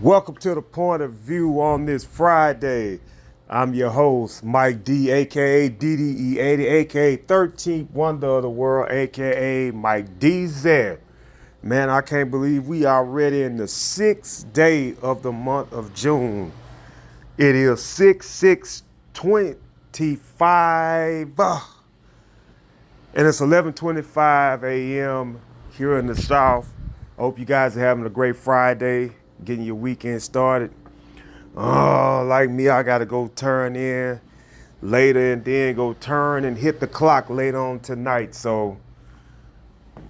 Welcome to the point of view on this Friday. I'm your host, Mike D, aka DDE80, aka 13th Wonder of the World, aka Mike DZ. Man, I can't believe we are already in the 6th day of the month of June. It is 6/6/25, and it's 11:25 a.m. here in the South. I hope you guys are having a great Friday, getting your weekend started. Oh, like me, I gotta go turn in later and then go turn and hit the clock later on tonight. So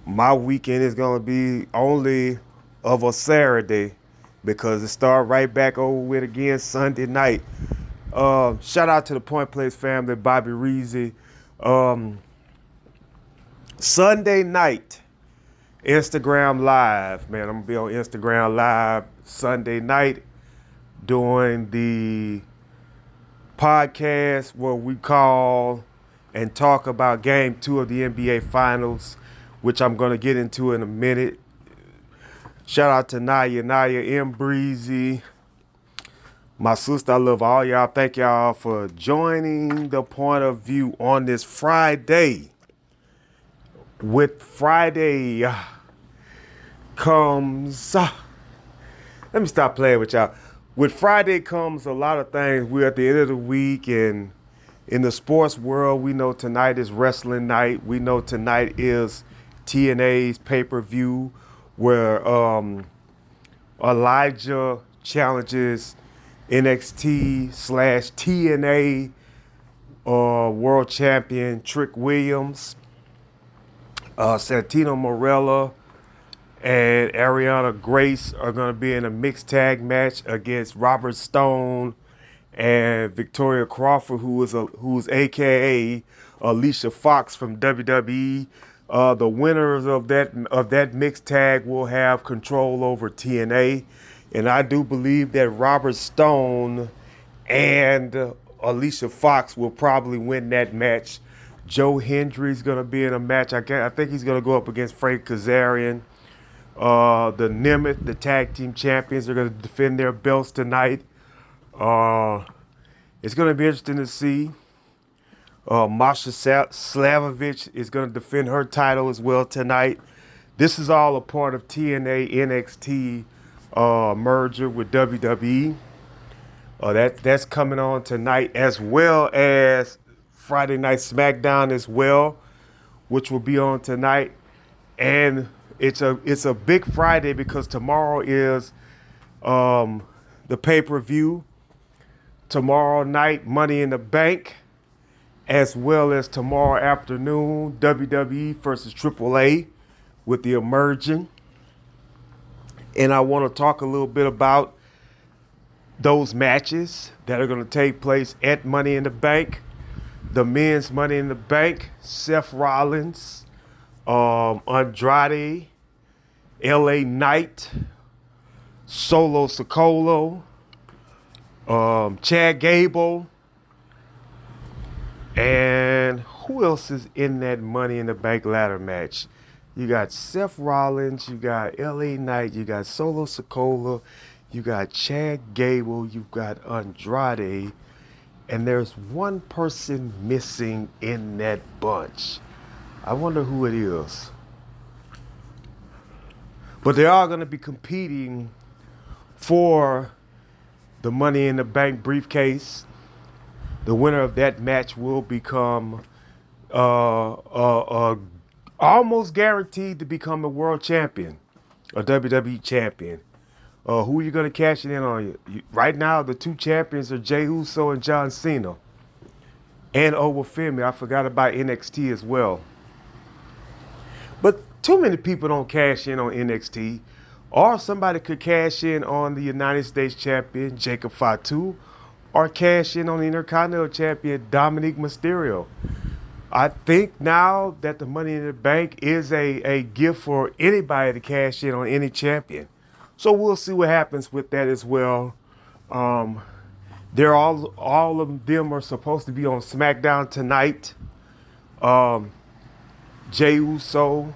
my weekend is gonna be only of a Saturday because it start right back over with again Sunday night. Shout out to the Point Place family, Bobby Reezy. Sunday night, Instagram Live. Man, I'm gonna be on Instagram Live Sunday night doing the podcast where we call and talk about game 2 of the NBA Finals, which I'm going to get into in a minute. Shout out to Naya M. Breezy, my sister. I love all y'all. Thank y'all for joining the point of view on this Friday. With Friday comes... let me stop playing with y'all. With Friday comes a lot of things. We're at the end of the week, and in the sports world, we know tonight is wrestling night. We know tonight is TNA's pay-per-view where Elijah challenges NXT/TNA world champion Trick Williams. Santino Marella and Ariana Grace are going to be in a mixed tag match against Robert Stone and Victoria Crawford, who's AKA Alicia Fox from WWE. The winners of that mixed tag will have control over TNA, and I do believe that Robert Stone and Alicia Fox will probably win that match. Joe Hendry's going to be in a match. I think he's going to go up against Frank Kazarian. The Nemeth, the tag team champions, are going to defend their belts tonight. It's going to be interesting to see. Masha Slavovich is going to defend her title as well tonight. This is all a part of TNA NXT merger with WWE. That's coming on tonight, as well as Friday Night SmackDown as well, which will be on tonight. And it's a big Friday because tomorrow is the pay-per-view. Tomorrow night, Money in the Bank, as well as tomorrow afternoon, WWE versus AAA with the Emerging. And I want to talk a little bit about those matches that are going to take place at Money in the Bank. The men's Money in the Bank, Seth Rollins, Andrade, LA Knight, Solo Sikoa, Chad Gable, and who else is in that Money in the Bank ladder match? You got Seth Rollins, you got LA Knight, you got Solo Sikoa, you got Chad Gable, you've got Andrade, and there's one person missing in that bunch. I wonder who it is. But they are going to be competing for the Money in the Bank briefcase. The winner of that match will become almost guaranteed to become a world champion, a WWE champion. Who are you going to cash it in on? Right now, the two champions are Jey Uso and John Cena. And Owa Femi. I forgot about NXT as well. But too many people don't cash in on NXT. Or somebody could cash in on the United States champion, Jacob Fatu, or cash in on the Intercontinental champion, Dominic Mysterio. I think now that the Money in the Bank is a gift for anybody to cash in on any champion. So we'll see what happens with that as well. They're all of them are supposed to be on SmackDown tonight. Jey Uso,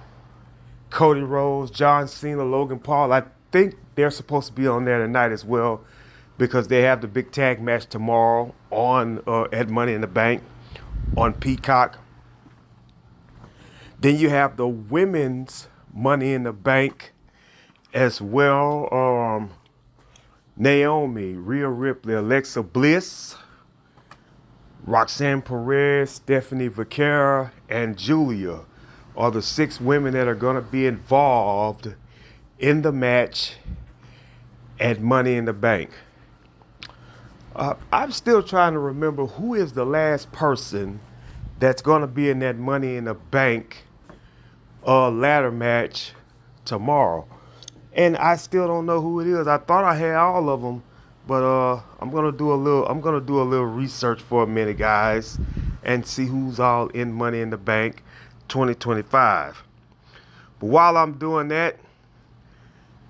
Cody Rhodes, John Cena, Logan Paul. I think they're supposed to be on there tonight as well, because they have the big tag match tomorrow on at Money in the Bank on Peacock. Then you have the women's Money in the Bank as well. Naomi, Rhea Ripley, Alexa Bliss, Roxanne Perez, Stephanie Vaquera, and Julia are the 6 women that are going to be involved in the match at Money in the Bank. I'm still trying to remember who is the last person that's going to be in that Money in the Bank ladder match tomorrow. And I still don't know who it is. I thought I had all of them, but I'm gonna do a little research for a minute, guys, and see who's all in Money in the Bank 2025. But while I'm doing that,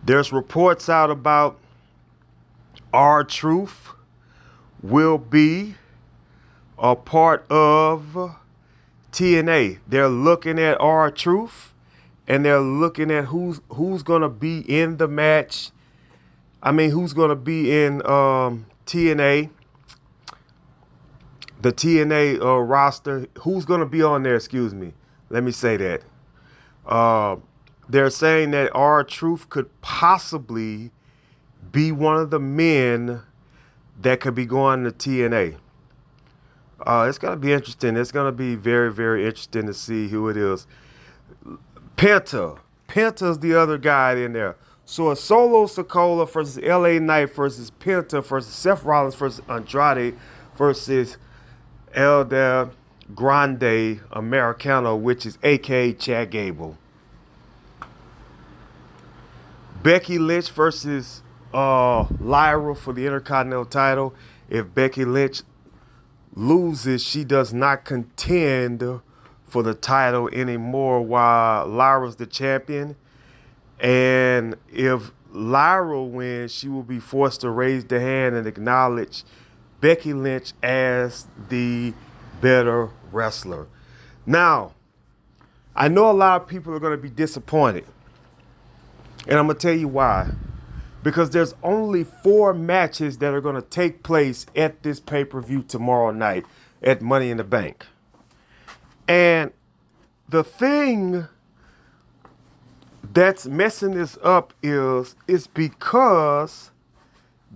there's reports out about R-Truth will be a part of TNA. They're looking at R-Truth, and they're looking at who's going to be in the match. I mean, who's going to be in TNA, the TNA roster. Who's going to be on there, excuse me. Let me say that. They're saying that R-Truth could possibly be one of the men that could be going to TNA. It's going to be interesting. It's going to be very, very interesting to see who it is. Penta's the other guy in there. So a Solo Sikoa versus LA Knight versus Penta versus Seth Rollins versus Andrade versus El Grande Americano, which is a.k.a. Chad Gable. Becky Lynch versus Lyra for the Intercontinental title. If Becky Lynch loses, she does not contend for the title anymore while Lyra's the champion. And if Lyra wins, she will be forced to raise the hand and acknowledge Becky Lynch as the better wrestler. Now, I know a lot of people are going to be disappointed. And I'm going to tell you why. Because there's only 4 matches that are going to take place at this pay-per-view tomorrow night at Money in the Bank. And the thing that's messing this up is because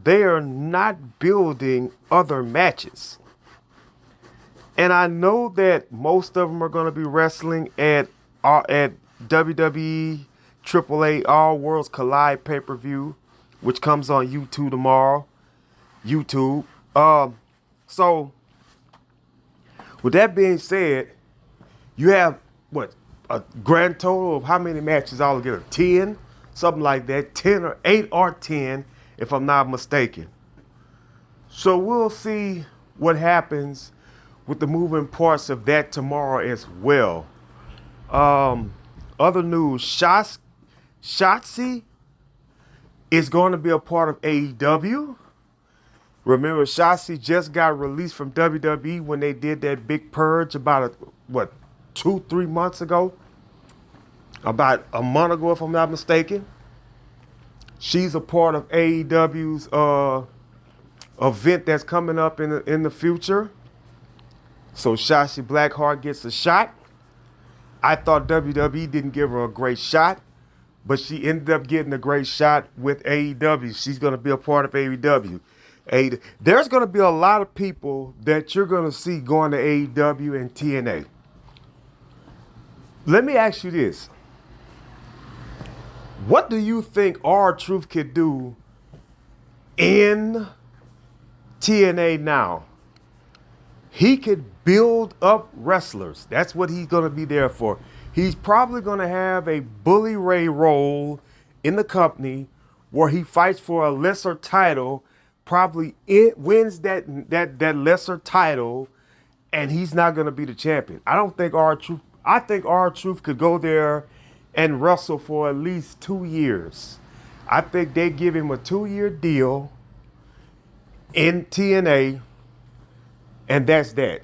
they are not building other matches. And I know that most of them are going to be wrestling at WWE AAA All Worlds Collide pay-per-view, which comes on YouTube tomorrow. So, with that being said, you have, a grand total of how many matches altogether? 10? Something like that. 10 or 8 or 10, if I'm not mistaken. So we'll see what happens with the moving parts of that tomorrow as well. Other news, Shotzi is going to be a part of AEW. Remember, Shotzi just got released from WWE when they did that big purge about 2-3 months ago. About a month ago, if I'm not mistaken. She's a part of AEW's event that's coming up in the future. So Shotzi Blackheart gets a shot. I thought WWE didn't give her a great shot, but she ended up getting a great shot with AEW. She's going to be a part of AEW. There's going to be a lot of people that you're going to see going to AEW and TNA. Let me ask you this. What do you think R-Truth could do in TNA now? He could build up wrestlers. That's what he's going to be there for. He's probably going to have a B.Ray role in the company where he fights for a lesser title, probably wins that lesser title, and he's not going to be the champion. I think R-Truth could go there and wrestle for at least 2 years. I think they give him a 2-year deal in TNA, and that's that.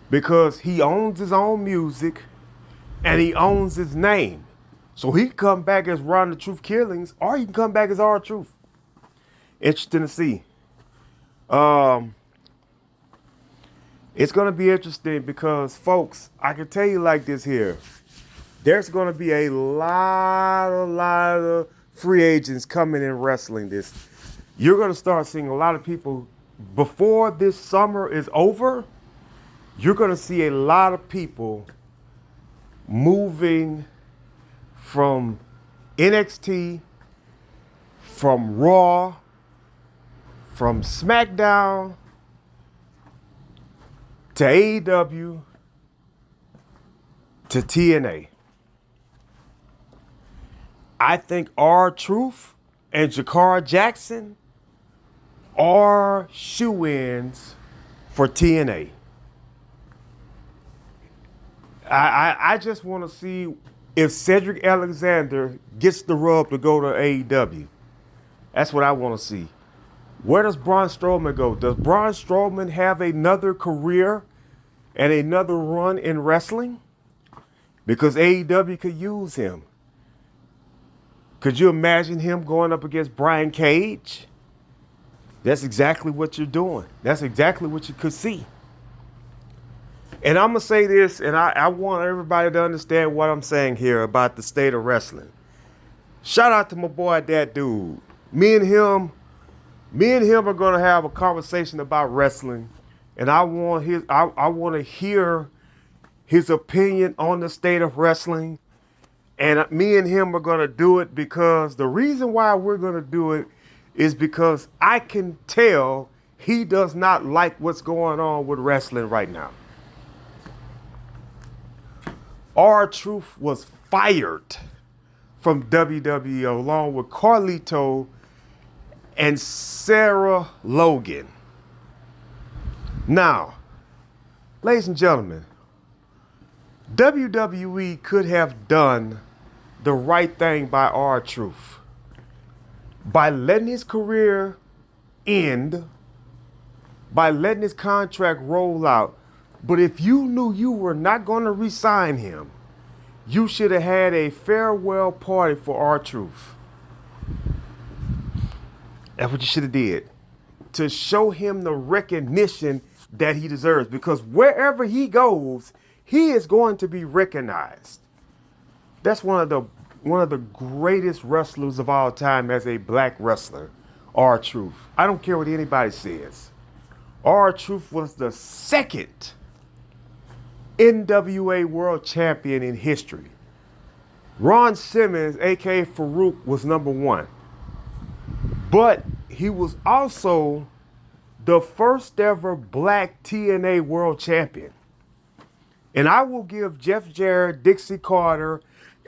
Because he owns his own music and he owns his name. So he can come back as Ron the Truth Killings, or he can come back as R-Truth. Interesting to see. It's going to be interesting because, folks, I can tell you like this here. There's going to be a lot of free agents coming in wrestling this. You're going to start seeing a lot of people before this summer is over. You're going to see a lot of people moving from NXT, from Raw, from SmackDown to AEW to TNA. I think R-Truth and Jakara Jackson are shoo-ins for TNA. I just want to see if Cedric Alexander gets the rub to go to AEW. That's what I want to see. Where does Braun Strowman go? Does Braun Strowman have another career and another run in wrestling? Because AEW could use him. Could you imagine him going up against Brian Cage? That's exactly what you're doing. That's exactly what you could see. And I'm going to say this, and I want everybody to understand what I'm saying here about the state of wrestling. Shout out to my boy, that dude. Me and him are going to have a conversation about wrestling, and I want to hear his opinion on the state of wrestling. And me and him are going to do it because the reason why we're going to do it is because I can tell he does not like what's going on with wrestling right now. R-Truth was fired from WWE along with Carlito and Sarah Logan. Now, ladies and gentlemen, WWE could have done the right thing by R-Truth by letting his career end, by letting his contract roll out. But if you knew you were not going to re-sign him, you should have had a farewell party for R-Truth. That's what you should have did, to show him the recognition that he deserves. Because wherever he goes, he is going to be recognized. That's one of the greatest wrestlers of all time as a black wrestler, R-Truth. I don't care what anybody says. R-Truth was the second NWA World Champion in history. Ron Simmons, aka Farouk, was number one. But he was also the first ever black TNA World Champion. And I will give Jeff Jarrett, Dixie Carter,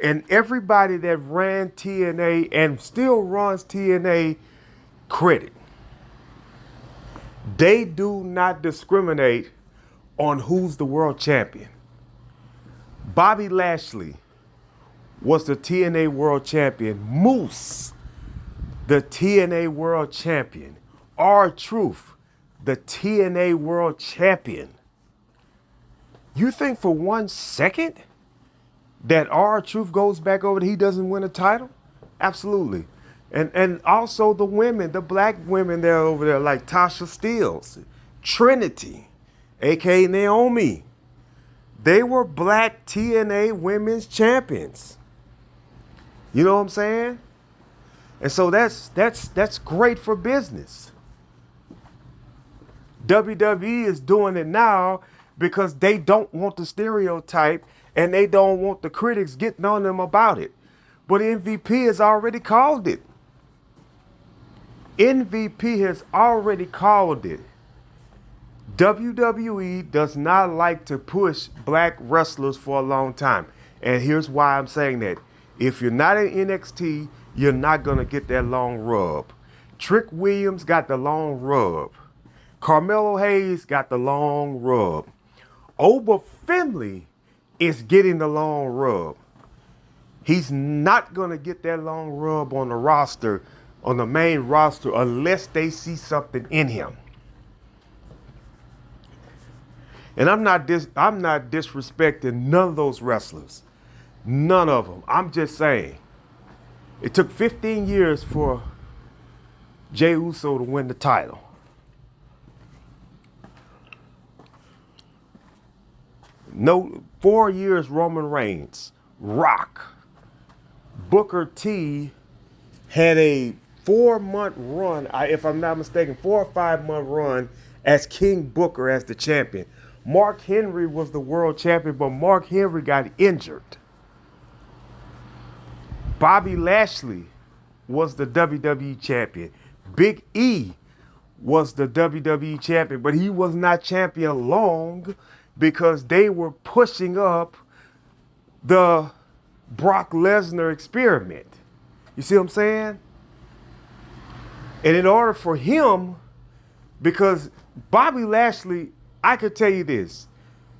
and everybody that ran TNA and still runs TNA credit. They do not discriminate on who's the world champion. Bobby Lashley was the TNA World Champion. Moose, the TNA World Champion. R-Truth, the TNA World Champion. You think for 1 second that R-Truth goes back over, that he doesn't win a title? Absolutely. And also the women, the black women there over there, like Tasha Steelz, Trinity, aka Naomi. They were black TNA women's champions. You know what I'm saying? And so that's great for business. WWE is doing it now because they don't want the stereotype and they don't want the critics getting on them about it. But MVP has already called it. MVP has already called it. WWE does not like to push black wrestlers for a long time. And here's why I'm saying that. If you're not in NXT, you're not going to get that long rub. Trick Williams got the long rub. Carmelo Hayes got the long rub. Oba Finley is getting the long rub. He's not going to get that long rub on the roster, on the main roster, unless they see something in him. And I'm not disrespecting none of those wrestlers. None of them. I'm just saying. It took 15 years for Jey Uso to win the title. No, 4 years Roman Reigns. Rock. Booker T had a 4-month run, if I'm not mistaken, 4 or 5-month run as King Booker as the champion. Mark Henry was the world champion, but Mark Henry got injured. Bobby Lashley was the WWE champion. Big E was the WWE champion, but he was not champion long because they were pushing up the Brock Lesnar experiment. You see what I'm saying? And in order for him, because Bobby Lashley, I could tell you this,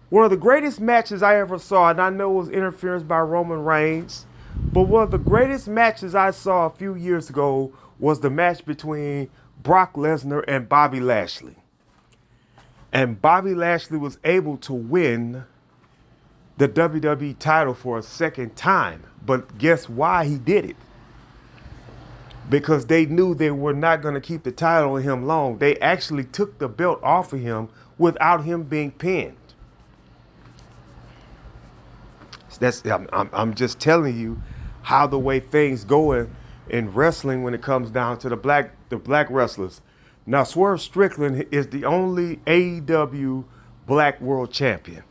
one of the greatest matches I ever saw, and I know it was interference by Roman Reigns, but one of the greatest matches I saw a few years ago was the match between Brock Lesnar and Bobby Lashley. And Bobby Lashley was able to win the WWE title for a second time. But guess why he did it? Because they knew they were not going to keep the title on him long. They actually took the belt off of him without him being pinned. I'm just telling you how the way things go in wrestling when it comes down to the black wrestlers. Now, Swerve Strickland is the only AEW black world champion.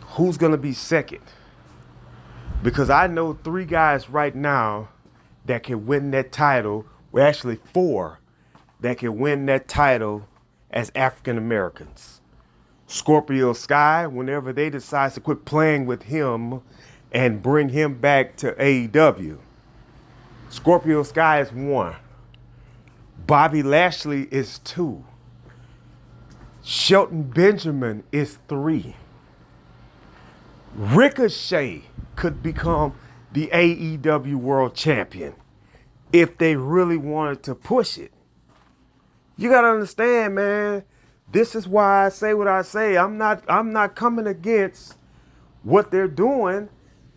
Who's going to be second? Because I know 3 guys right now that can win that title. Well, actually 4 that can win that title as African Americans. Scorpio Sky, whenever they decide to quit playing with him and bring him back to AEW. Scorpio Sky is 1. Bobby Lashley is 2. Shelton Benjamin is 3. Ricochet could become the AEW World Champion if they really wanted to push it. You gotta understand, man. This is why I say what I say. I'm not coming against what they're doing,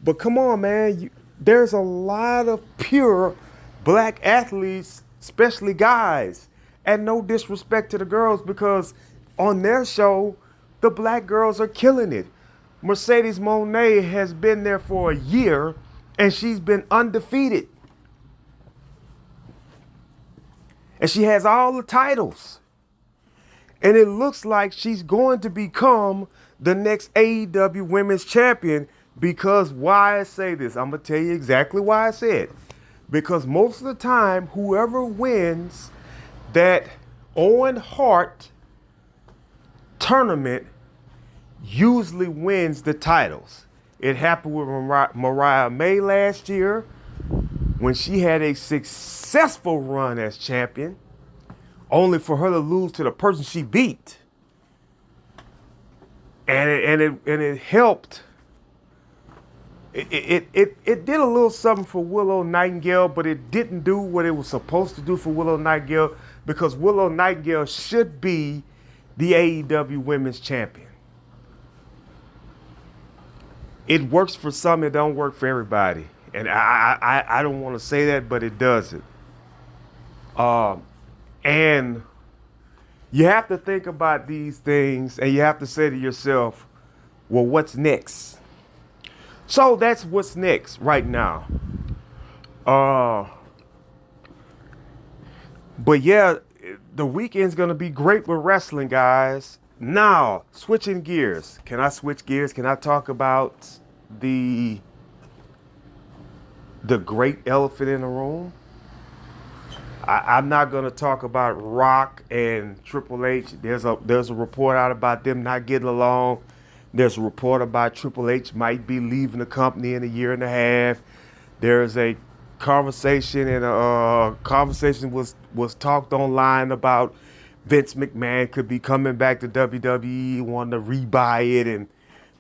but come on, man. There's a lot of pure black athletes, especially guys, and no disrespect to the girls, because on their show, the black girls are killing it. Mercedes Moné has been there for a year, and she's been undefeated. And she has all the titles. And it looks like she's going to become the next AEW Women's Champion, because why I say this? I'm going to tell you exactly why I say it. Because most of the time, whoever wins that Owen Hart tournament usually wins the titles. It happened with Mariah May last year when she had a successful run as champion, only for her to lose to the person she beat. And it helped. It did a little something for Willow Nightingale, but it didn't do what it was supposed to do for Willow Nightingale, because Willow Nightingale should be the AEW Women's Champion. It works for some, it don't work for everybody. And I don't want to say that, but it doesn't. And you have to think about these things, and you have to say to yourself, well, what's next? So that's what's next right now. But yeah, the weekend's going to be great with wrestling, guys. Now, switching gears. Can I switch gears? Can I talk about the great elephant in the room? I'm not going to talk about Rock and Triple H. There's a report out about them not getting along. There's a report about Triple H might be leaving the company in a year and a half. There's a conversation, and a conversation was talked online about Vince McMahon could be coming back to WWE, wanting to rebuy it and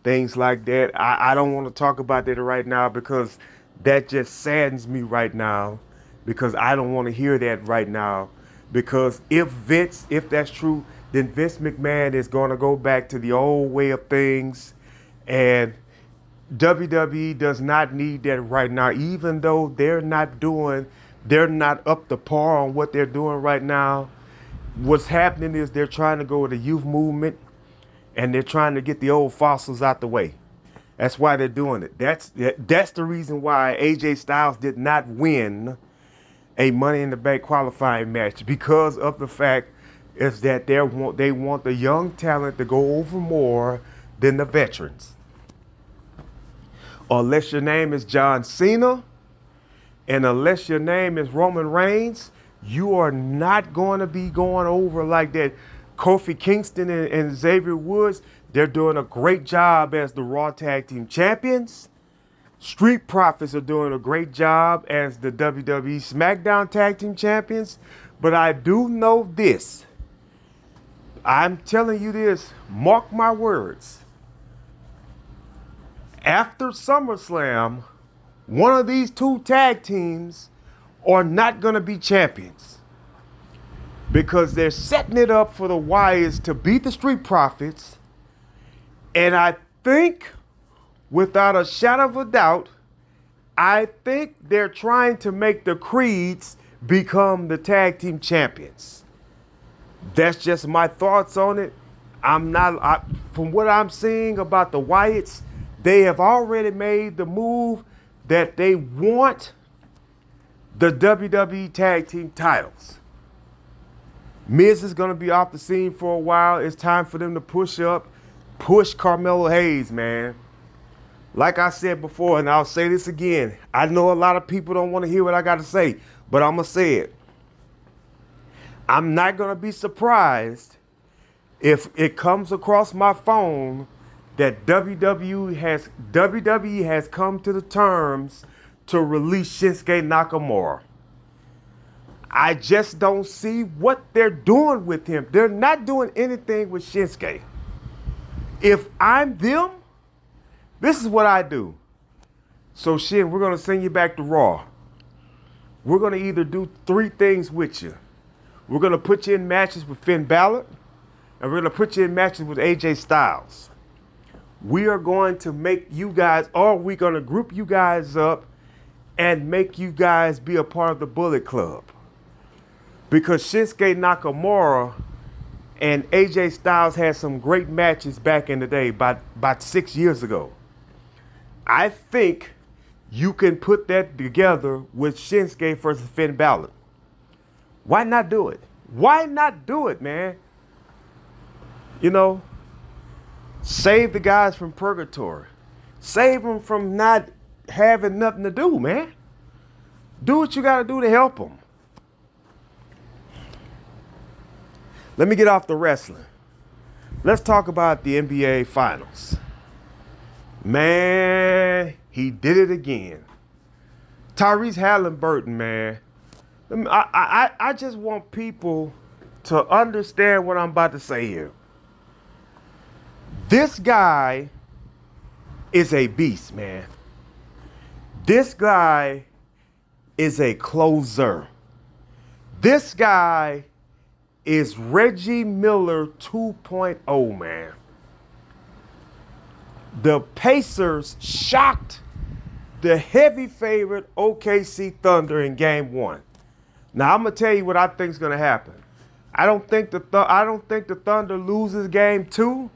things like that. I don't want to talk about that right now, because that just saddens me right now, because I don't want to hear that right now. Because if that's true, then Vince McMahon is going to go back to the old way of things, and WWE does not need that right now, even though they're not up to par on what they're doing right now. What's happening is they're trying to go with the youth movement and they're trying to get the old fossils out the way. That's why they're doing it. That's the reason why AJ Styles did not win a Money in the Bank qualifying match, because of the fact is that they want the young talent to go over more than the veterans. Unless your name is John Cena and unless your name is Roman Reigns, you are not going to be going over like that. Kofi Kingston and Xavier Woods, they're doing a great job as the Raw Tag Team Champions. Street Profits are doing a great job as the WWE SmackDown Tag Team Champions. But I do know this. I'm telling you this, mark my words. After SummerSlam, one of these two tag teams are not going to be champions, because they're setting it up for the Wyatts to beat the Street Profits. And I think, without a shadow of a doubt, I think they're trying to make the Creeds become the tag team champions. That's just my thoughts on it. From what I'm seeing about the Wyatts, they have already made the move that they want the WWE tag team titles. Miz is going to be off the scene for a while. It's time for them to push Carmelo Hayes, man. Like I said before, and I'll say this again, I know a lot of people don't want to hear what I got to say, but I'm going to say it. I'm not going to be surprised if it comes across my phone that WWE has come to the terms to release Shinsuke Nakamura. I just don't see what they're doing with him. They're not doing anything with Shinsuke. If I'm them, this is what I do. So Shin, we're going to send you back to Raw. We're going to either do three things with you. We're going to put you in matches with Finn Balor, and we're going to put you in matches with AJ Styles. We are going to make you guys, or we're going to group you guys up and make you guys be a part of the Bullet Club. Because Shinsuke Nakamura and AJ Styles had some great matches back in the day, about 6 years ago. I think you can put that together with Shinsuke versus Finn Balor. Why not do it? Why not do it, man? You know, save the guys from purgatory. Save them from not having nothing to do, man. Do what you got to do to help them. Let me get off the wrestling. Let's talk about the NBA Finals. Man, he did it again. Tyrese Halliburton, man. I just want people to understand what I'm about to say here. This guy is a beast, man. This guy is a closer. This guy is Reggie Miller 2.0, man. The Pacers shocked the heavy favorite OKC Thunder in Game 1. Now I'm gonna tell you what I think is gonna happen. I don't think the Thunder loses Game 2,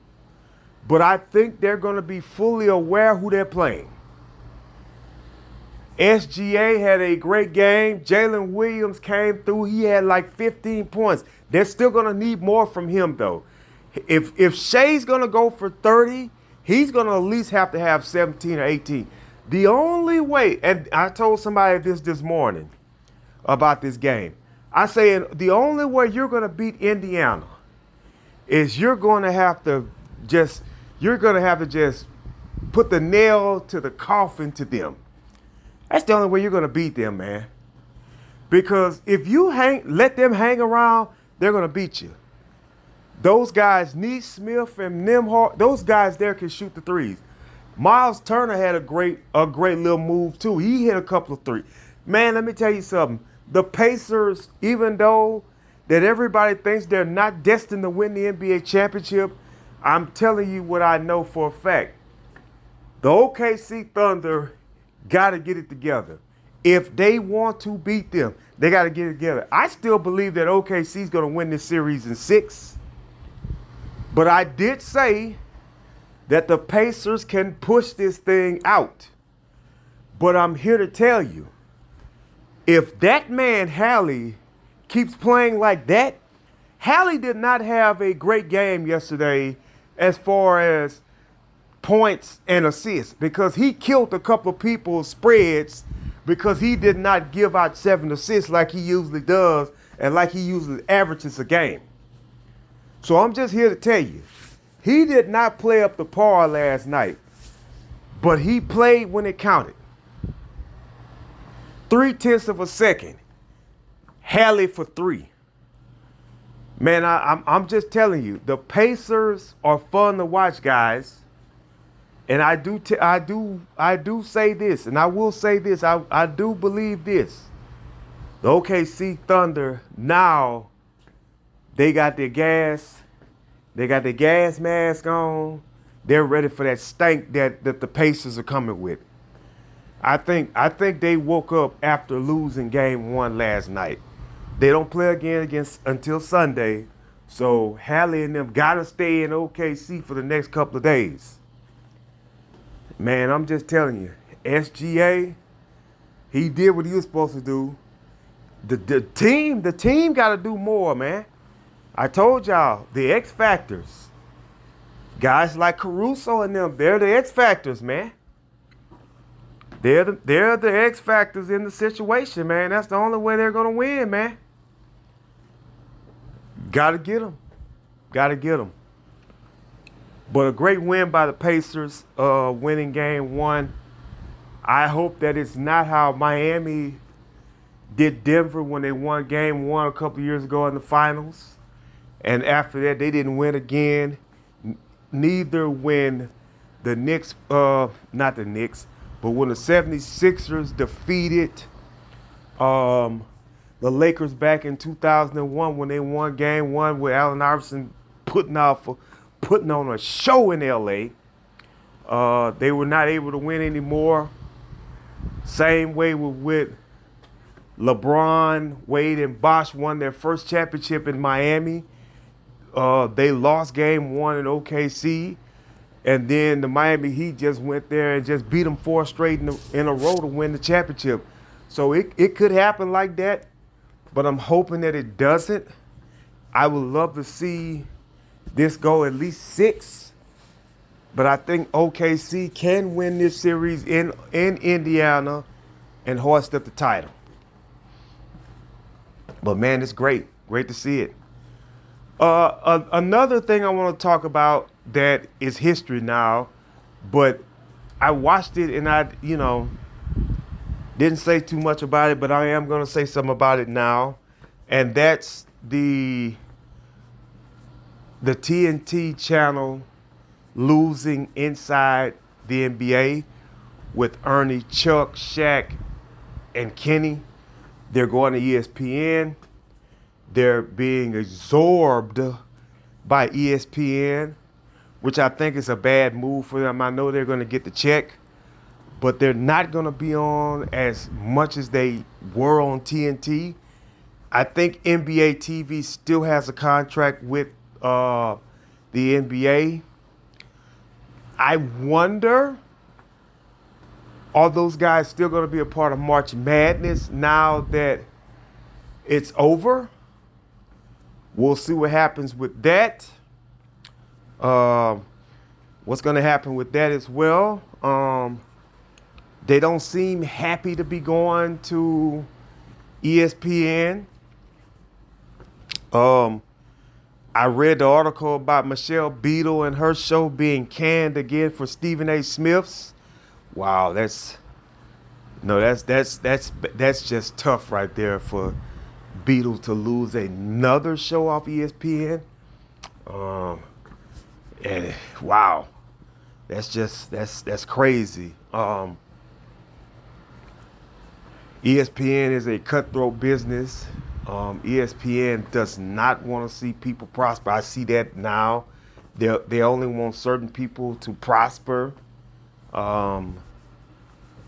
but I think they're gonna be fully aware who they're playing. SGA had a great game. Jalen Williams came through. He had like 15 points. They're still gonna need more from him though. If Shea's gonna go for 30, he's gonna at least have to have 17 or 18. The only way, and I told somebody this morning about this game. I say the only way you're going to beat Indiana is you're going to have to just put the nail to the coffin to them. That's the only way you're going to beat them, man. Because if you let them hang around, they're going to beat you. Those guys, Neesmith and Nembhard, those guys there can shoot the threes. Miles Turner had a great little move too. He hit a couple of threes. Man, let me tell you something. The Pacers, even though that everybody thinks they're not destined to win the NBA championship, I'm telling you what I know for a fact. The OKC Thunder got to get it together. If they want to beat them, they got to get it together. I still believe that OKC is going to win this series in 6. But I did say that the Pacers can push this thing out. But I'm here to tell you, if that man Hallie keeps playing like that, Hallie did not have a great game yesterday as far as points and assists because he killed a couple of people's spreads because he did not give out 7 assists like he usually does and like he usually averages a game. So I'm just here to tell you, he did not play up to par last night, but he played when it counted. 0.3 of a second. Hallie for 3. Man, I'm just telling you, the Pacers are fun to watch, guys. And I do say this, and I will say this. I do believe this. The OKC Thunder now, they got their gas mask on. They're ready for that stank that the Pacers are coming with. I think they woke up after losing game 1 last night. They don't play again until Sunday. So Hallie and them gotta stay in OKC for the next couple of days. Man, I'm just telling you, SGA, he did what he was supposed to do. The team gotta do more, man. I told y'all, the X Factors. Guys like Caruso and them, they're the X Factors, man. They're the X Factors in the situation, man. That's the only way they're going to win, man. Got to get them. But a great win by the Pacers, winning game 1. I hope that it's not how Miami did Denver when they won game 1 a couple years ago in the finals. And after that, they didn't win again. Neither when the Knicks, not the Knicks, but when the 76ers defeated the Lakers back in 2001 when they won game 1 with Allen Iverson putting on a show in L.A., they were not able to win anymore. Same way with LeBron, Wade, and Bosh won their first championship in Miami. They lost game 1 in OKC. And then the Miami Heat just went there and just beat them 4 straight in a row to win the championship. So it could happen like that, but I'm hoping that it doesn't. I would love to see this go at least 6, but I think OKC can win this series in Indiana and hoist up the title. But man, it's great to see it. Another thing I want to talk about that is history now, but I watched it and I, didn't say too much about it, but I am going to say something about it now, and that's the TNT channel losing inside the NBA with Ernie, Chuck, Shaq, and Kenny. They're going to ESPN. They're being absorbed by ESPN, which I think is a bad move for them. I know they're going to get the check, but they're not going to be on as much as they were on TNT. I think NBA TV still has a contract with the NBA. I wonder, are those guys still going to be a part of March Madness now that it's over? We'll see what happens with that. What's going to happen with that as well? They don't seem happy to be going to ESPN. I read the article about Michelle Beadle and her show being canned again for Stephen A. Smith's. Wow, that's just tough right there for Beadle to lose another show off ESPN. And wow, that's crazy. ESPN is a cutthroat business. ESPN does not want to see people prosper. I see that now. They only want certain people to prosper. um,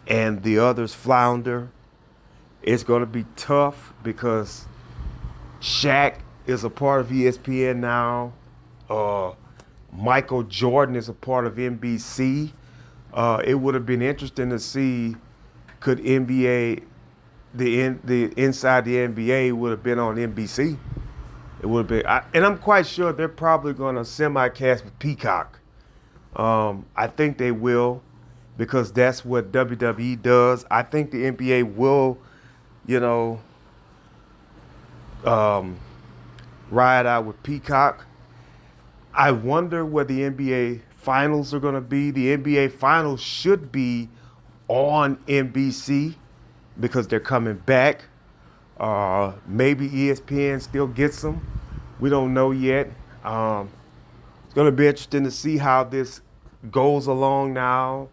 and the others flounder. It's going to be tough because Shaq is a part of ESPN now. Michael Jordan is a part of NBC. It would have been interesting to see could NBA the inside the NBA would have been on NBC. It would have been, and I'm quite sure they're probably going to simulcast with Peacock. I think they will because that's what WWE does. I think the NBA will, you know, ride out with Peacock. I wonder what the NBA finals are going to be. The NBA finals should be on NBC because they're coming back. Maybe ESPN still gets them. We don't know yet. It's going to be interesting to see how this goes along now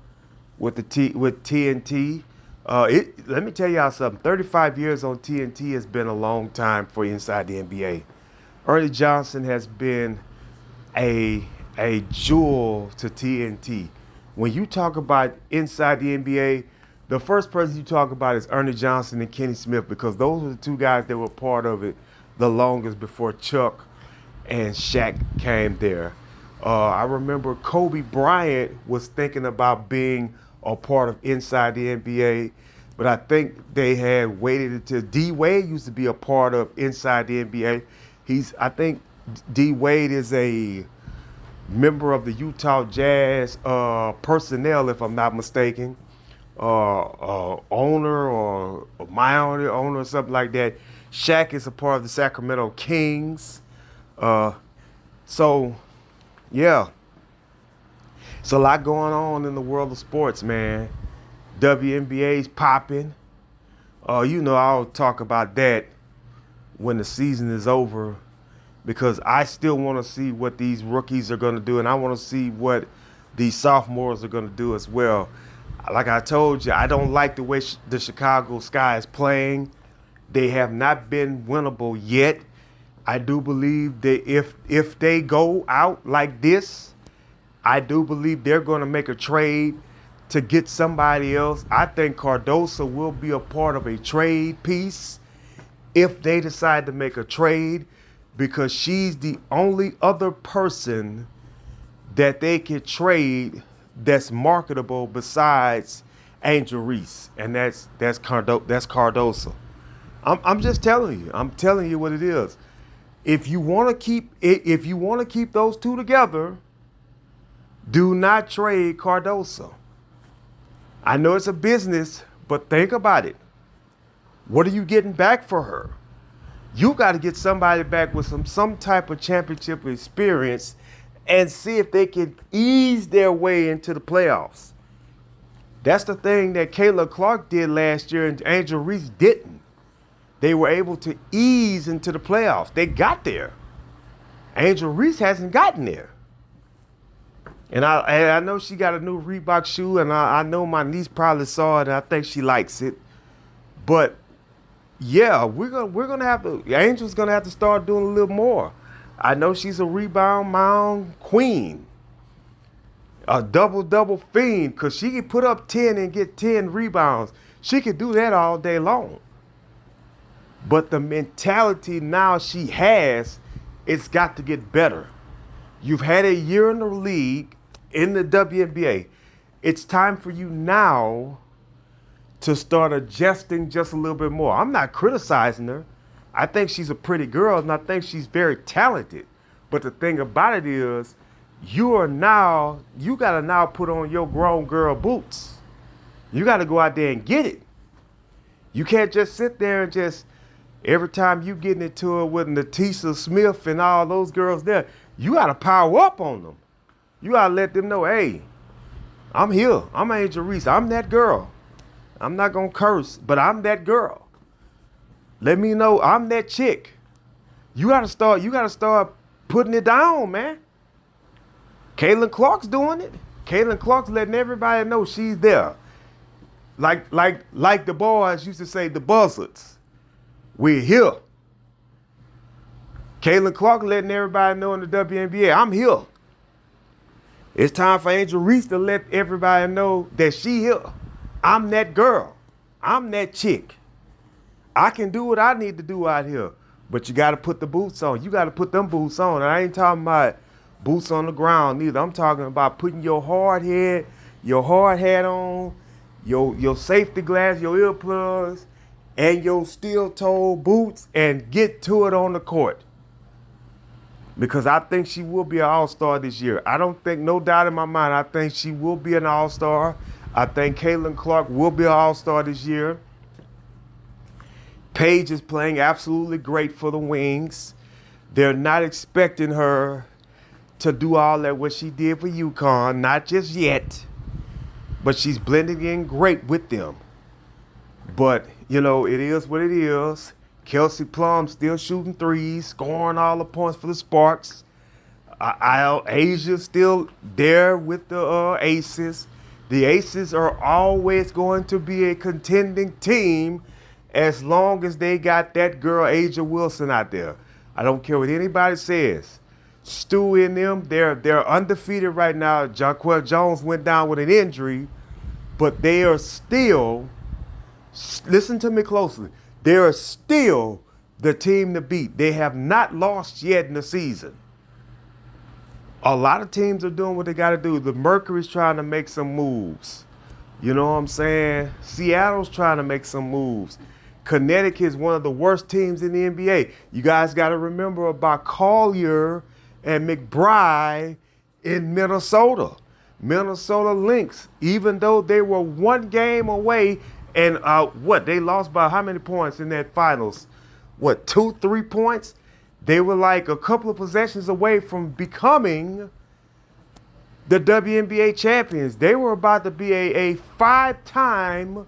with with TNT. Let me tell y'all something. 35 years on TNT has been a long time for inside the NBA. Ernie Johnson has been a jewel to TNT. When you talk about inside the NBA, the first person you talk about is Ernie Johnson and Kenny Smith because those were the two guys that were part of it the longest before Chuck and Shaq came there. I remember Kobe Bryant was thinking about being a part of inside the NBA, but I think they had waited until D Wade used to be a part of inside the NBA. I think D Wade is a member of the Utah Jazz personnel, if I'm not mistaken, owner or my owner or something like that. Shaq is a part of the Sacramento Kings. So, yeah, it's a lot going on in the world of sports, man. WNBA's popping. I'll talk about that when the season is over because I still want to see what these rookies are going to do, and I want to see what these sophomores are going to do as well. Like I told you, I don't like the way the Chicago Sky is playing. They have not been winnable yet. I do believe that if they go out like this, I do believe they're going to make a trade to get somebody else. I think Cardoso will be a part of a trade piece if they decide to make a trade because she's the only other person that they could trade that's marketable besides Angel Reese, and that's Cardoso. I'm just telling you. I'm telling you what it is. If you want to keep those two together, do not trade Cardoso. I know it's a business, but think about it. What are you getting back for her? You got to get somebody back with some type of championship experience and see if they can ease their way into the playoffs. That's the thing that Kayla Clark did last year and Angel Reese didn't. They were able to ease into the playoffs. They got there. Angel Reese hasn't gotten there. And I know she got a new Reebok shoe, and I know my niece probably saw it, and I think she likes it. But yeah, we're gonna have to. Angel's gonna have to start doing a little more. I know she's a rebound mound queen, a double fiend, because she can put up 10 and get 10 rebounds. She can do that all day long. But the mentality now she has, it's got to get better. You've had a year in the league, in the WNBA. It's time for you now to start adjusting just a little bit more. I'm not criticizing her. I think she's a pretty girl, and I think she's very talented. But the thing about it is, you got to now put on your grown girl boots. You got to go out there and get it. You can't just sit there and just, every time you get into it with Natisa Smith and all those girls there, you got to power up on them. You got to let them know, hey, I'm here. I'm Angel Reese. I'm that girl. I'm not going to curse, but I'm that girl. Let me know I'm that chick. You got to start putting it down, man. Caitlin Clark's doing it. Caitlin Clark's letting everybody know she's there. Like the boys used to say, the buzzards. We're here. Caitlin Clark letting everybody know in the WNBA, I'm here. It's time for Angel Reese to let everybody know that she here. I'm that girl. I'm that chick. I can do what I need to do out here. But you got to put the boots on. You got to put them boots on. And I ain't talking about boots on the ground either. I'm talking about putting your hard hat on, your safety glass, your earplugs, and your steel-toe boots and get to it on the court. Because I think she will be an all-star this year. I don't think, no doubt in my mind, I think she will be an all-star. I think Caitlin Clark will be an all-star this year. Paige is playing absolutely great for the Wings. They're not expecting her to do all that what she did for UConn, not just yet. But she's blending in great with them. But, you know, it is what it is. Kelsey Plum still shooting threes, scoring all the points for the Sparks. Asia's still there with the Aces. The Aces are always going to be a contending team as long as they got that girl Asia Wilson out there. I don't care what anybody says. Stu in them, they're undefeated right now. Jonquel Jones went down with an injury, but they are still, listen to me closely, they are still the team to beat. They have not lost yet in the season. A lot of teams are doing what they got to do. The Mercury's trying to make some moves. You know what I'm saying? Seattle's trying to make some moves. Connecticut is one of the worst teams in the NBA. You guys got to remember about Collier and McBride in Minnesota. Minnesota Lynx, even though they were one game away and they lost by how many points in that finals? 2-3 points? They were like a couple of possessions away from becoming the WNBA champions. They were about to be a 5-time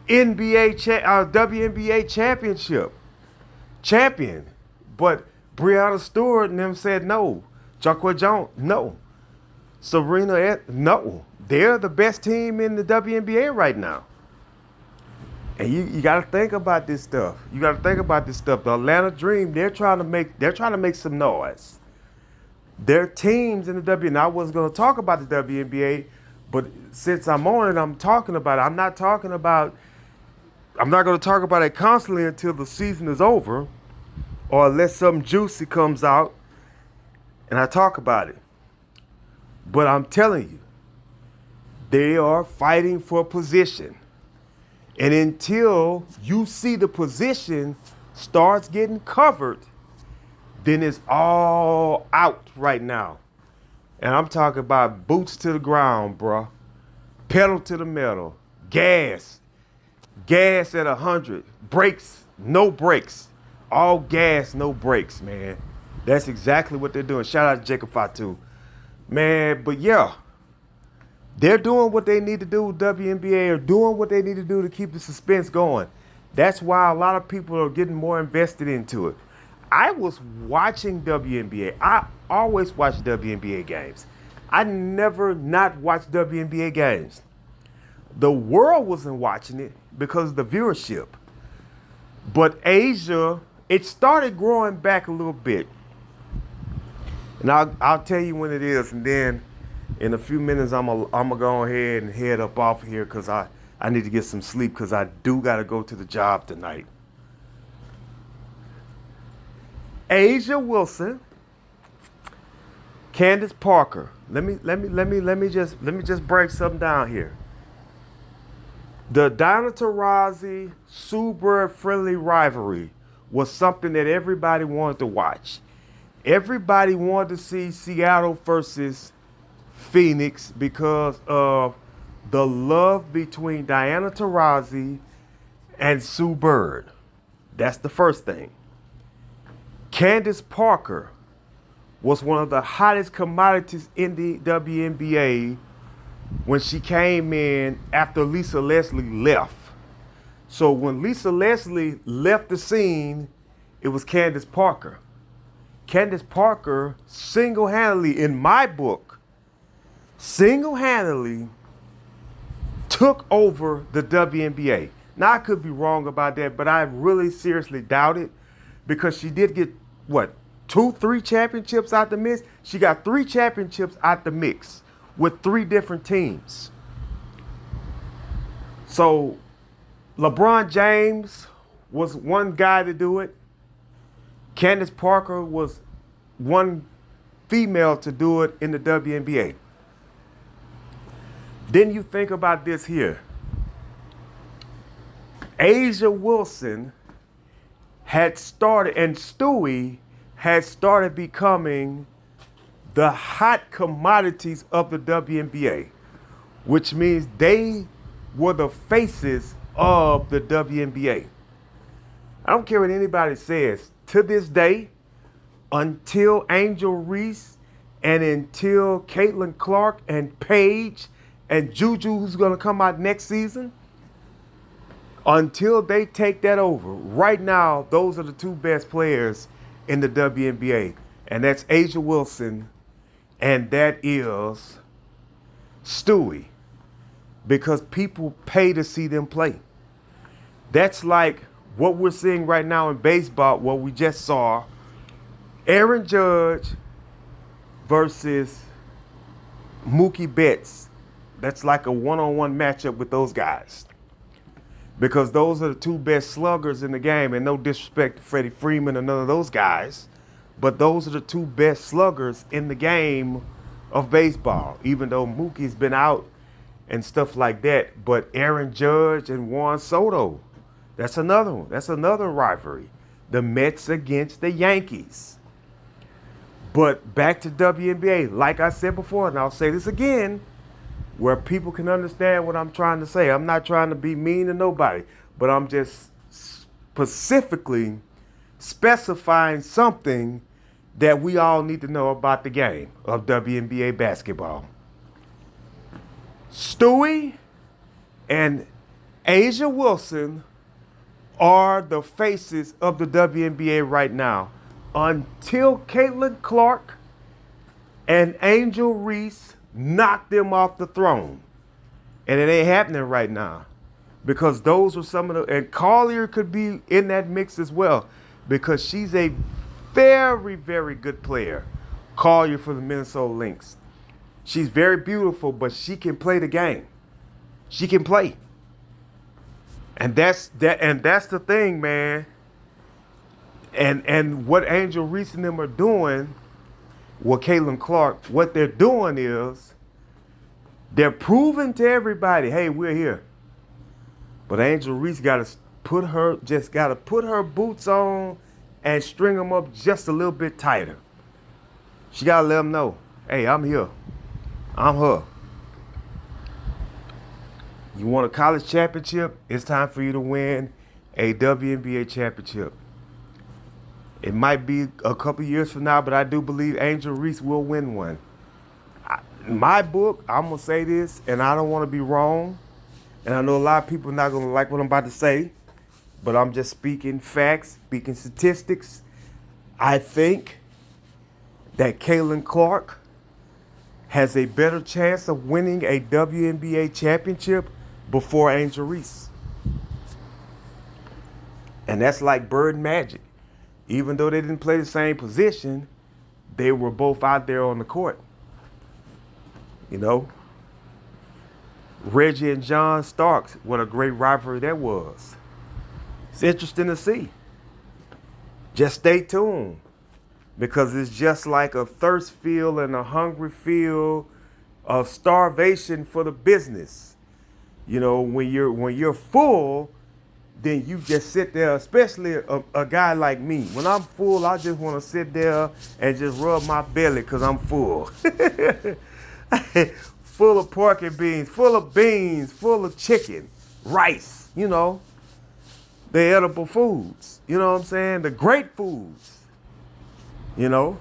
WNBA championship champion. But Breanna Stewart and them said no. Jonquel Jones, no. Serena, no. They're the best team in the WNBA right now. And you got to think about this stuff. You got to think about this stuff. The Atlanta Dream, they're trying to make some noise. Their teams in the WNBA. Now, I wasn't going to talk about the WNBA, but since I'm on it, I'm talking about it. I'm not going to talk about it constantly until the season is over, or unless something juicy comes out and I talk about it. But I'm telling you, they are fighting for position. And until you see the position starts getting covered, then it's all out right now. And I'm talking about boots to the ground, bruh. Pedal to the metal. Gas. Gas at 100. Brakes, no brakes. All gas, no brakes, man. That's exactly what they're doing. Shout out to Jacob Fatu. Man, but yeah. They're doing what they need to do with WNBA, or doing what they need to do to keep the suspense going. That's why a lot of people are getting more invested into it. I was watching WNBA. I always watch WNBA games. I never not watched WNBA games. The world wasn't watching it because of the viewership. But Asia, it started growing back a little bit. And I'll tell you when it is, and then in a few minutes, I'm gonna go ahead and head up off of here because I need to get some sleep because I do gotta go to the job tonight. Asia Wilson, Candace Parker. Let me just break something down here. The Diana Taurasi Sue Bird friendly rivalry was something that everybody wanted to watch. Everybody wanted to see Seattle versus Phoenix because of the love between Diana Taurasi and Sue Bird. That's the first thing. Candace Parker was one of the hottest commodities in the WNBA when she came in after Lisa Leslie left. So when Lisa Leslie left the scene, it was Candace Parker. Candace Parker single-handedly, in my book, single-handedly took over the WNBA. Now, I could be wrong about that, but I really seriously doubt it because she did get, 2-3 championships out the mix? She got 3 championships out the mix. with 3 different teams. So LeBron James was one guy to do it. Candace Parker was one female to do it in the WNBA. Then you think about this here. Asia Wilson had started, and Stewie had started becoming the hot commodities of the WNBA, which means they were the faces of the WNBA. I don't care what anybody says. To this day, until Angel Reese and until Caitlin Clark and Paige and Juju, who's going to come out next season, until they take that over, right now, those are the 2 best players in the WNBA. And that's Asia Wilson and that is Stewie. Because people pay to see them play. That's like what we're seeing right now in baseball, what we just saw. Aaron Judge versus Mookie Betts. That's like a one-on-one matchup with those guys. Because those are the 2 best sluggers in the game. And no disrespect to Freddie Freeman or none of those guys. But those are the 2 best sluggers in the game of baseball. Even though Mookie's been out and stuff like that. But Aaron Judge and Juan Soto, that's another one. That's another rivalry. The Mets against the Yankees. But back to WNBA, like I said before, and I'll say this again, where people can understand what I'm trying to say. I'm not trying to be mean to nobody, but I'm just specifically specifying something that we all need to know about the game of WNBA basketball. Stewie and Asia Wilson are the faces of the WNBA right now until Caitlin Clark and Angel Reese knock them off the throne. And it ain't happening right now because those are some of the, and Collier could be in that mix as well because she's a very, very good player. Collier for the Minnesota Lynx. She's very beautiful, but she can play the game. She can play. And that's the thing, man. And what Angel Reese and them are doing, what Caitlin Clark, what they're doing is they're proving to everybody, hey, we're here. But Angel Reese got to put her boots on and string them up just a little bit tighter. She got to let them know, hey, I'm here. I'm her. You want a college championship? It's time for you to win a WNBA championship. It might be a couple years from now, but I do believe Angel Reese will win one. In my book, I'm going to say this, and I don't want to be wrong. And I know a lot of people are not going to like what I'm about to say, but I'm just speaking facts, speaking statistics. I think that Caitlin Clark has a better chance of winning a WNBA championship before Angel Reese. And that's like Bird and Magic. Even though they didn't play the same position, they were both out there on the court. You know? Reggie and John Starks, what a great rivalry that was. It's interesting to see. Just stay tuned. Because it's just like a thirst feel and a hungry feel of starvation for the business. You know, when you're full, then you just sit there, especially a guy like me. When I'm full, I just want to sit there and just rub my belly because I'm full. Full of pork and beans, full of chicken, rice, you know. The edible foods, you know what I'm saying? The great foods, you know.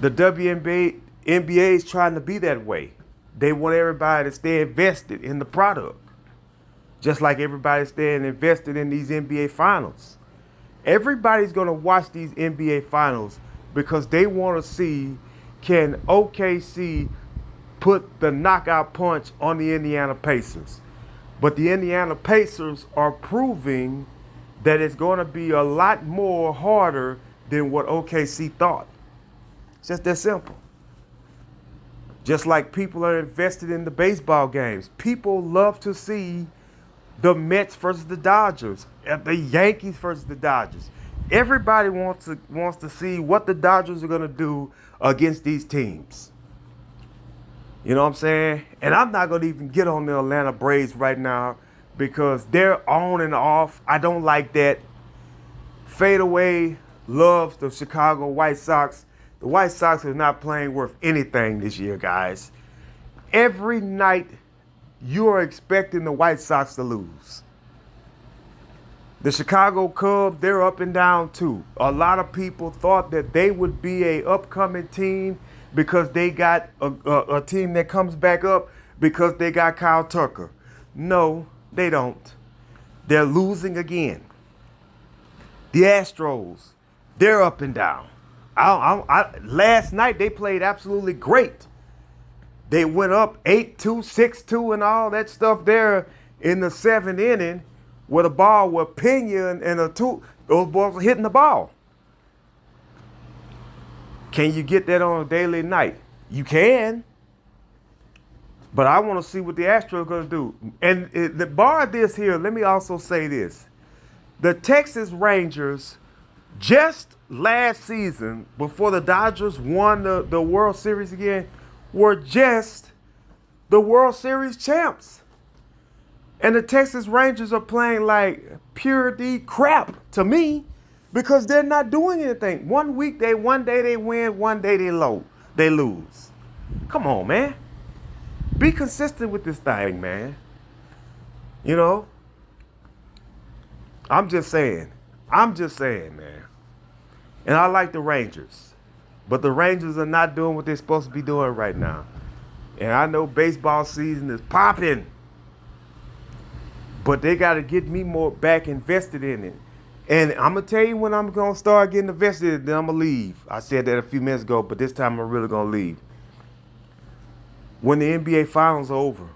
The WNBA is trying to be that way. They want everybody to stay invested in the product. Just like everybody's staying invested in these NBA finals. Everybody's going to watch these NBA finals because they want to see, can OKC put the knockout punch on the Indiana Pacers? But the Indiana Pacers are proving that it's going to be a lot more harder than what OKC thought. It's just that simple. Just like people are invested in the baseball games. People love to see the Mets versus the Dodgers, the Yankees versus the Dodgers. Everybody wants to see what the Dodgers are going to do against these teams. You know what I'm saying? And I'm not going to even get on the Atlanta Braves right now because they're on and off. I don't like that. Fadeaway loves the Chicago White Sox. The White Sox are not playing worth anything this year, guys. Every night you are expecting the White Sox to lose. The Chicago Cubs, they're up and down too. A lot of people thought that they would be a upcoming team because they got a team that comes back up because they got Kyle Tucker. No, they don't. They're losing again. The Astros, they're up and down. Last night they played absolutely great. They went up 8-2, 6-2 and all that stuff there in the seventh inning with a ball with Pena and those balls are hitting the ball. Can you get that on a daily night? You can. But I want to see what the Astros are going to do. And the bar this here, let me also say this. The Texas Rangers, just last season, before the Dodgers won the World Series again, were just the World Series champs. And the Texas Rangers are playing like pure D crap to me because they're not doing anything. One day they win, one day they lose. Come on, man. Be consistent with this thing, man. You know? I'm just saying, man. And I like the Rangers. But the Rangers are not doing what they're supposed to be doing right now. And I know baseball season is popping. But they got to get me more back invested in it. And I'm going to tell you when I'm going to start getting invested, then I'm going to leave. I said that a few minutes ago, but this time I'm really going to leave. When the NBA Finals are over.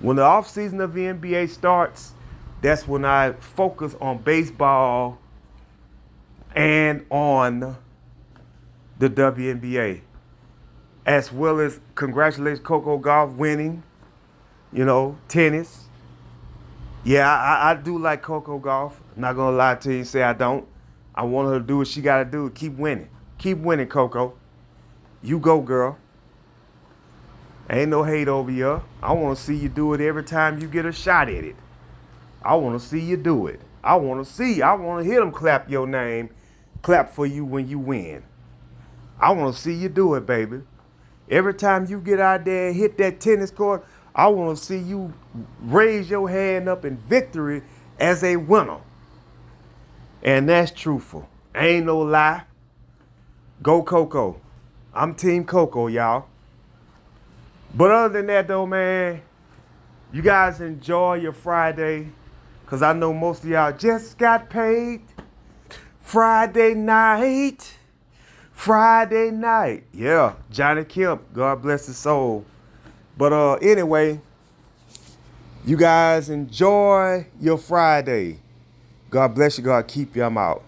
When the offseason of the NBA starts, that's when I focus on baseball and on the WNBA. As well as congratulations Coco Gauff winning, tennis. Yeah, I do like Coco Gauff. I'm not going to lie to you and say I don't. I want her to do what she got to do. Keep winning. Keep winning, Coco. You go, girl. Ain't no hate over you. I want to see you do it every time you get a shot at it. I want to see you do it. I want to hear them clap your name, clap for you when you win. I want to see you do it, baby. Every time you get out there and hit that tennis court, I want to see you raise your hand up in victory as a winner. And that's truthful. Ain't no lie. Go Coco. I'm Team Coco, y'all. But other than that, though, man, you guys enjoy your Friday. Because I know most of y'all just got paid Friday night. Yeah, Johnny Kemp, God bless his soul. But anyway, you guys enjoy your Friday. God bless you. God keep you. I'm out.